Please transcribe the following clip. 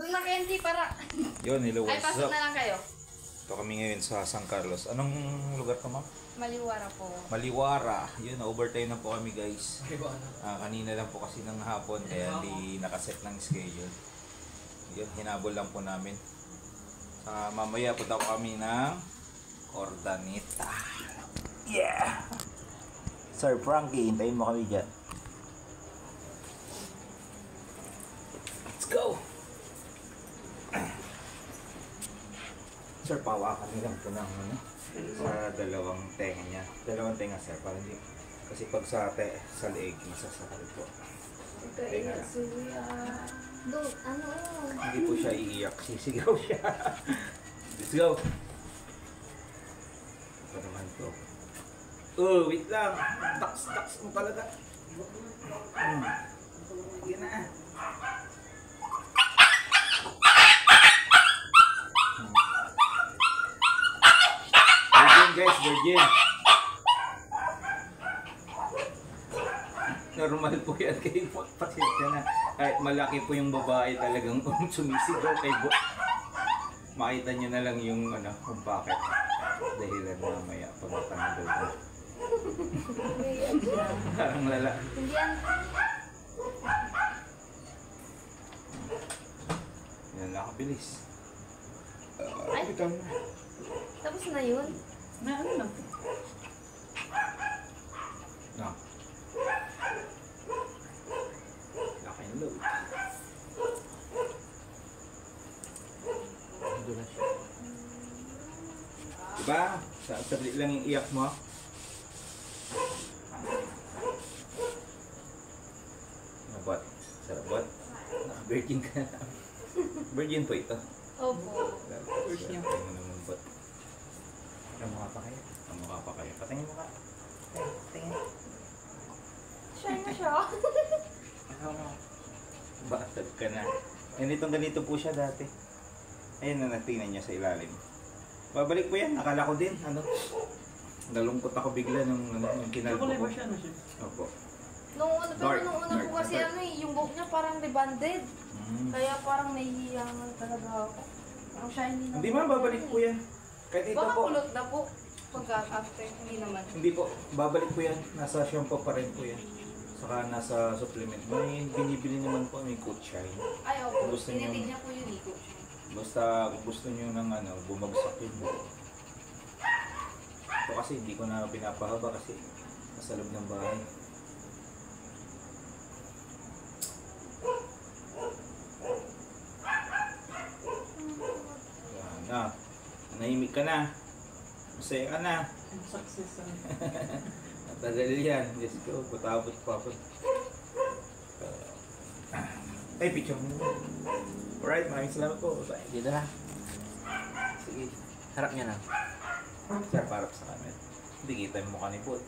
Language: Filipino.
Doon na Kenji para. Yun, hello, Ay, what's pasok up? na lang kayo. Ito kami ngayon sa San Carlos. Anong lugar ka, ma'am? Maliwara po. Maliwara. Yun, overtime na po kami, guys. Kanina lang po kasi ng hapon, kaya hindi nakaset ng schedule. Yun, hinabol lang po namin. Mamaya punta po kami ng Ordaneta. Yeah! Sir Frankie, hintayin mo kami dyan. Let's go! Sir, pawakan nilang po ng ano, sa dalawang tenga niya. Dalawang tenga, sir, para hindi. Kasi pag sa leeg, masasakit po. Tenga lang. Doon, ano? Hindi po siya iiyak, sisigaw siya. Let's go! Ito naman to. Oh, wait lang. Tax mo talaga. Sige na. Guys, virgin. Normal po yan kay Bot. Pasensya na. Kahit malaki po yung babae talagang sumisigaw kay Bot. Makita nyo na lang yung ano, kung bakit. Dahilan mamaya pag natanggal ko. Parang lala. Hindi yan. Yan nakabilis. Ay. Ikaw na. Tapos na yun? Na ano lang. No. Lock and load. Dulas siya. Diba? Sablit lang yung iyak mo. Nabot. Sarabot. Virgin ka na. Virgin po ito. Opo. Virgin po naman bot. Kamukha pa kayo? Kamukha pa kayo. Patingin mo ka. Tingin. Shy na siya. Batad ka na. Ganito po siya dati. Ayun na natingnan niya sa ilalim. Babalik po yan. Akala ko din. Ano? Nalungkot ako bigla nung kinalbo ko. Opo. Nung una po kasi ano eh, yung buhok niya parang rebanded. Kaya parang nahihiyangan talaga ako. Ang shiny na. Hindi man, babalik po yan. Kahit ito Baka po. kulot na po. Pagka-after, hindi naman. Hindi po, babalik po yan. Nasa shampoo pa rin po yan. Saka nasa supplement. May binibili naman po, may coat shine. Ay, opo. Gusto niyo- Tinitig niya po yung ligo. Basta kung gusto nyo ng ano, bumagsak yung buhok. Ito kasi hindi ko na pinapahaba kasi nasa loob ng bahay. Yan na. Nahimik ka na. Masaya ka na. Success. Matagal yan. Let's go. Patapos pa ako. Ay, picture mo. Alright, maraming salamat po. Bye. Dito na. Sige. Harap niya na. Sir, parap sa camera. Hindi kita yung mukha ni Bot.